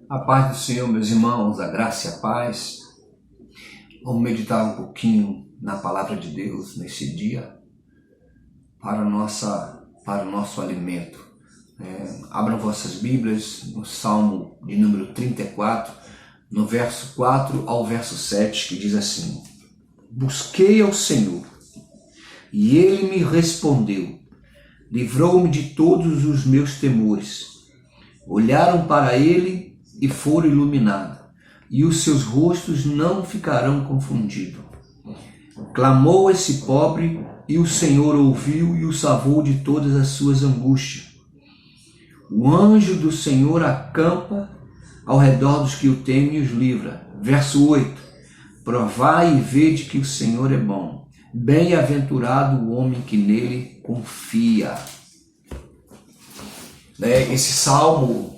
A paz do Senhor, meus irmãos, a graça e a paz. Vamos meditar um pouquinho na palavra de Deus nesse dia para o nosso alimento. Abram vossas Bíblias no Salmo de número 34, no verso 4 ao verso 7, que diz assim: Busquei ao Senhor, e Ele me respondeu, livrou-me de todos os meus temores. Olharam para Ele e foram iluminados, e os seus rostos não ficarão confundidos. Clamou esse pobre, e o Senhor ouviu e o salvou de todas as suas angústias. O anjo do Senhor acampa ao redor dos que o temem e os livra. Verso 8. Provai e vede que o Senhor é bom. Bem-aventurado o homem que nele confia. Esse Salmo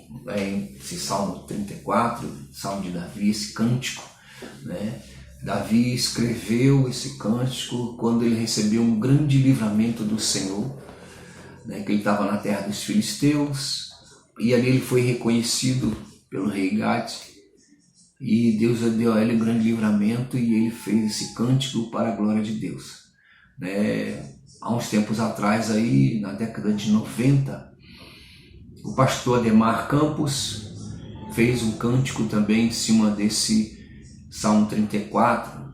34, Salmo de Davi, esse cântico, Davi escreveu esse cântico quando ele recebeu um grande livramento do Senhor, que ele estava na terra dos filisteus, e ali ele foi reconhecido pelo rei Gade, e Deus deu a ele um grande livramento, e ele fez esse cântico para a glória de Deus. Há uns tempos atrás, aí, na década de 90, o pastor Ademar Campos fez um cântico também em cima desse Salmo 34,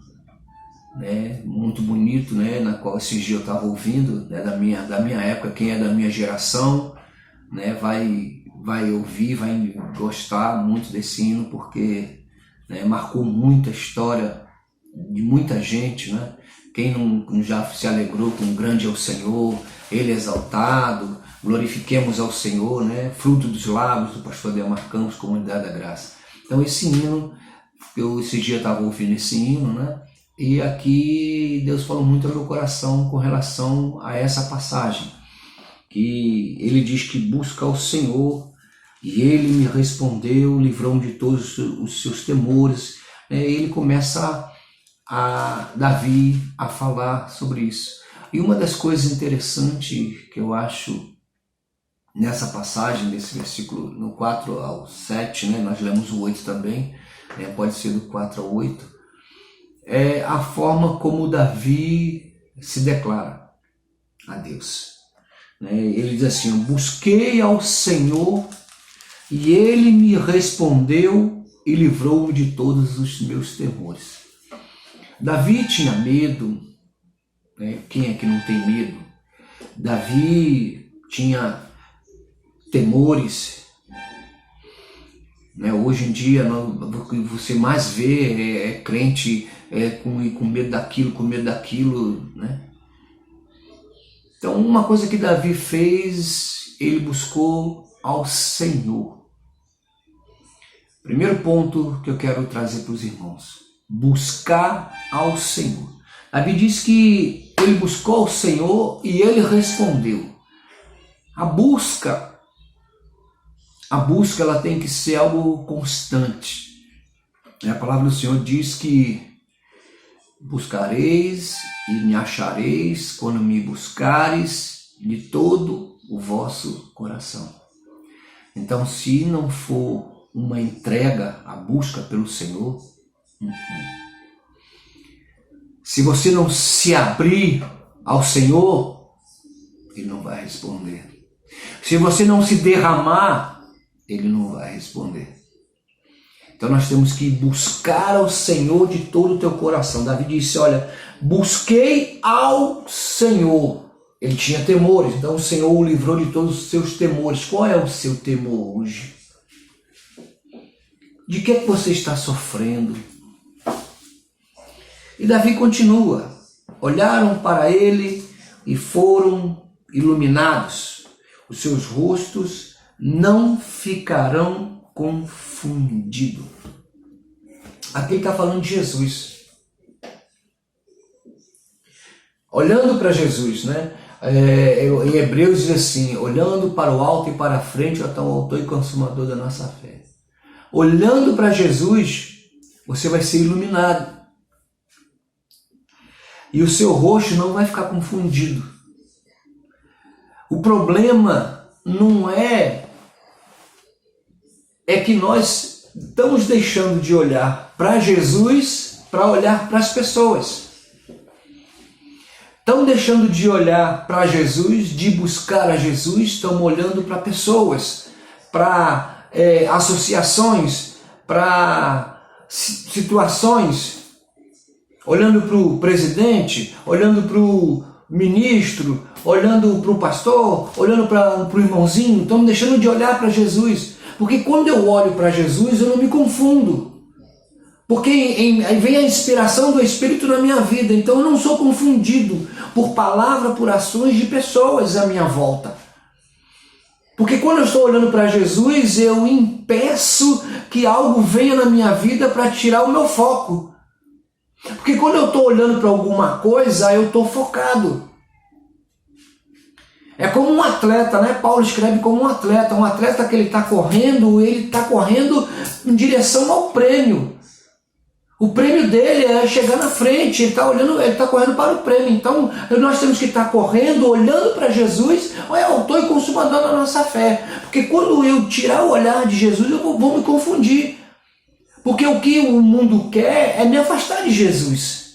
muito bonito, na qual esses dias eu estava ouvindo, da minha época. Quem é da minha geração, vai ouvir, vai gostar muito desse hino, porque marcou muita história de muita gente, Quem não já se alegrou com grande é o Senhor, Ele é exaltado, glorifiquemos ao Senhor, fruto dos lábios do pastor Ademar Campos, Comunidade da Graça. Então esse hino, esse dia estava ouvindo esse hino, e aqui Deus falou muito no meu coração com relação a essa passagem, que ele diz que busca ao Senhor, e Ele me respondeu, livrou-me de todos os seus temores. Ele começa Davi a falar sobre isso. E uma das coisas interessantes que eu acho nessa passagem, nesse versículo, no 4 ao 7, nós lemos o 8 também, pode ser do 4 ao 8, é a forma como Davi se declara a Deus. Ele diz assim: busquei ao Senhor, e Ele me respondeu e livrou-me de todos os meus temores. Davi tinha medo, quem é que não tem medo? Davi tinha temores. Hoje em dia, o que você mais vê é crente com medo daquilo, Então, uma coisa que Davi fez, ele buscou ao Senhor. Primeiro ponto que eu quero trazer para os irmãos: buscar ao Senhor. Davi diz que ele buscou ao Senhor e Ele respondeu. A busca ela tem que ser algo constante. A palavra do Senhor diz que buscareis e me achareis quando me buscareis de todo o vosso coração. Então, se não for uma entrega, a busca pelo Senhor, se você não se abrir ao Senhor, Ele não vai responder. Se você não se derramar, Ele não vai responder. Então nós temos que buscar ao Senhor de todo o teu coração. Davi disse: olha, busquei ao Senhor. Ele tinha temores, então o Senhor o livrou de todos os seus temores. Qual é o seu temor hoje? De que você está sofrendo? E Davi continua: olharam para ele e foram iluminados. Os seus rostos não ficarão confundidos. Aqui ele está falando de Jesus. Olhando para Jesus, em Hebreus diz assim: olhando para o alto e para a frente, o autor e consumador da nossa fé. Olhando para Jesus, você vai ser iluminado. E o seu rosto não vai ficar confundido. O problema não é que nós estamos deixando de olhar para Jesus para olhar para as pessoas. Estão deixando de olhar para Jesus, de buscar a Jesus, estão olhando para pessoas, para associações, para situações, olhando para o presidente, olhando para o ministro, olhando para o pastor, olhando para o irmãozinho. Estamos deixando de olhar para Jesus, porque quando eu olho para Jesus eu não me confundo. Porque aí vem a inspiração do Espírito na minha vida, então eu não sou confundido por palavra, por ações de pessoas à minha volta. Porque quando eu estou olhando para Jesus, eu impeço que algo venha na minha vida para tirar o meu foco. Porque quando eu estou olhando para alguma coisa, eu estou focado. É como um atleta, né? Paulo escreve como um atleta que ele está correndo em direção ao prêmio. O prêmio dele é chegar na frente, ele está correndo para o prêmio. Então, nós temos que estar correndo, olhando para Jesus, é o autor e consumador da nossa fé. Porque quando eu tirar o olhar de Jesus, eu vou me confundir. Porque o que o mundo quer é me afastar de Jesus.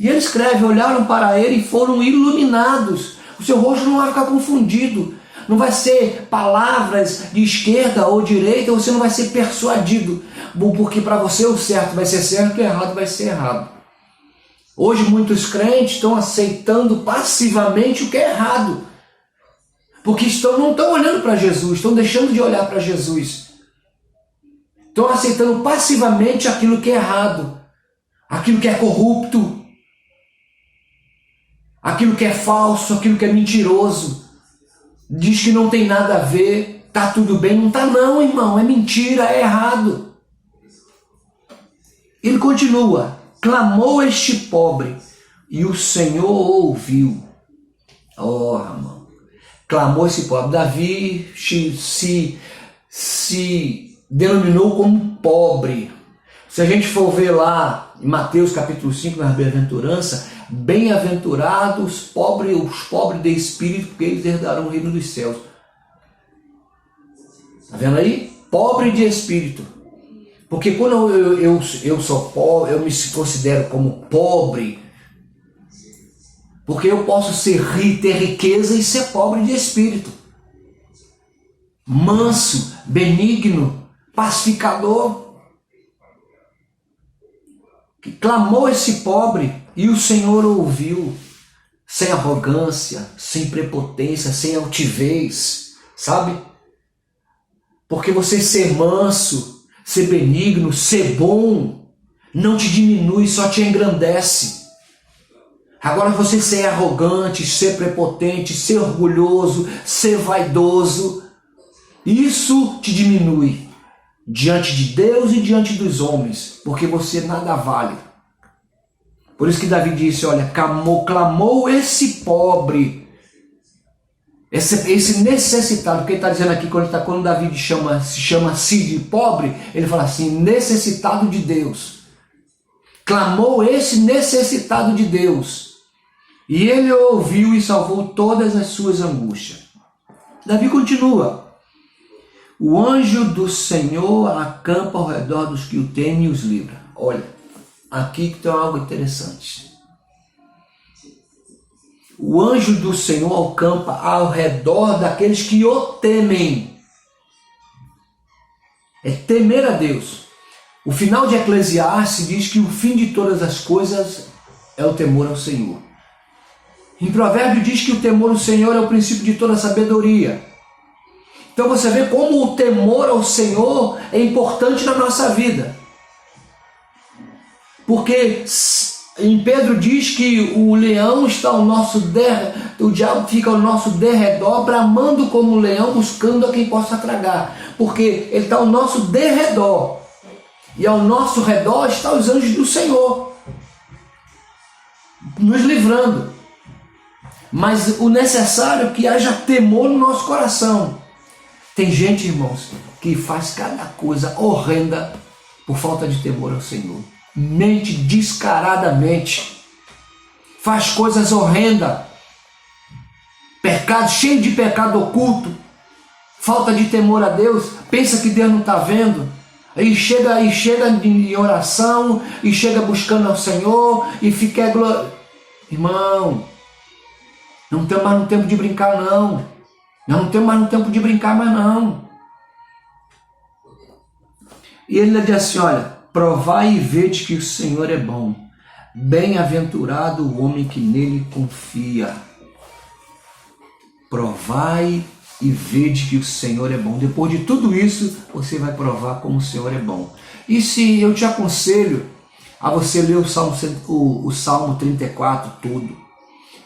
E ele escreve, olharam para ele e foram iluminados. O seu rosto não vai ficar confundido. Não vai ser palavras de esquerda ou direita, você não vai ser persuadido. Porque para você o certo vai ser certo e o errado vai ser errado. Hoje muitos crentes estão aceitando passivamente o que é errado. Porque não estão olhando para Jesus, estão deixando de olhar para Jesus. Estão aceitando passivamente aquilo que é errado, aquilo que é corrupto, aquilo que é falso, aquilo que é mentiroso. Diz que não tem nada a ver, tá tudo bem. Não tá não, irmão, é mentira, é errado. Ele continua, clamou este pobre e o Senhor ouviu. Oh, irmão, clamou esse pobre. Davi se denominou como pobre. Se a gente for ver lá em Mateus capítulo 5, na bem-aventurança, bem-aventurados os pobres de espírito, porque eles herdarão o reino dos céus. Está vendo aí? Pobre de espírito. Porque quando eu sou pobre, eu me considero como pobre, porque eu posso ter riqueza e ser pobre de espírito. Manso, benigno, pacificador. Que clamou esse pobre e o Senhor ouviu, sem arrogância, sem prepotência, sem altivez, sabe? Porque você ser manso, ser benigno, ser bom, não te diminui, só te engrandece. Agora você ser arrogante, ser prepotente, ser orgulhoso, ser vaidoso, isso te diminui diante de Deus e diante dos homens, porque você nada vale. Por isso que Davi disse, olha, clamou esse pobre, esse necessitado, porque ele está dizendo aqui, quando Davi se chama de pobre, ele fala assim, necessitado de Deus. Clamou esse necessitado de Deus, e ele ouviu e salvou todas as suas angústias. Davi continua, o anjo do Senhor acampa ao redor dos que o temem e os livra. Olha, aqui que tem algo interessante. O anjo do Senhor acampa ao redor daqueles que o temem. É temer a Deus. O final de Eclesiastes diz que o fim de todas as coisas é o temor ao Senhor. Em Provérbio diz que o temor ao Senhor é o princípio de toda sabedoria. Então você vê como o temor ao Senhor é importante na nossa vida. Porque em Pedro diz que o leão está ao nosso o diabo fica ao nosso derredor, bramando como um leão, buscando a quem possa tragar. Porque ele está ao nosso derredor. E ao nosso redor estão os anjos do Senhor, nos livrando. Mas o necessário é que haja temor no nosso coração. Tem gente, irmãos, que faz cada coisa horrenda por falta de temor ao Senhor. Mente descaradamente. Faz coisas horrendas. Pecado, cheio de pecado oculto. Falta de temor a Deus. Pensa que Deus não está vendo. E chega em oração, e chega buscando ao Senhor, e fica irmão, não estamos mais no tempo de brincar não. Nós não temos mais no tempo de brincar mais não. E ele diz assim, olha, provai e vede que o Senhor é bom. Bem-aventurado o homem que nele confia. Provai e vede que o Senhor é bom. Depois de tudo isso, você vai provar como o Senhor é bom. E se eu te aconselho a você ler o Salmo 34 todo,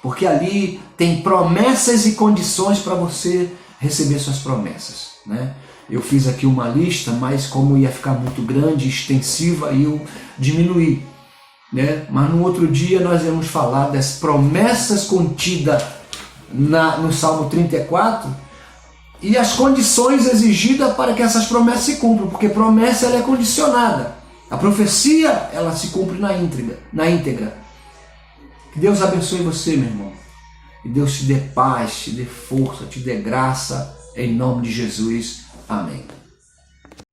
porque ali tem promessas e condições para você receber suas promessas, né? Eu fiz aqui uma lista, mas como ia ficar muito grande, extensiva, eu diminuí, né? Mas no outro dia nós vamos falar das promessas contidas no Salmo 34 e as condições exigidas para que essas promessas se cumpram, porque promessa ela é condicionada. A profecia ela se cumpre na íntegra. Que Deus abençoe você, meu irmão. Que Deus te dê paz, te dê força, te dê graça, em nome de Jesus. Amém.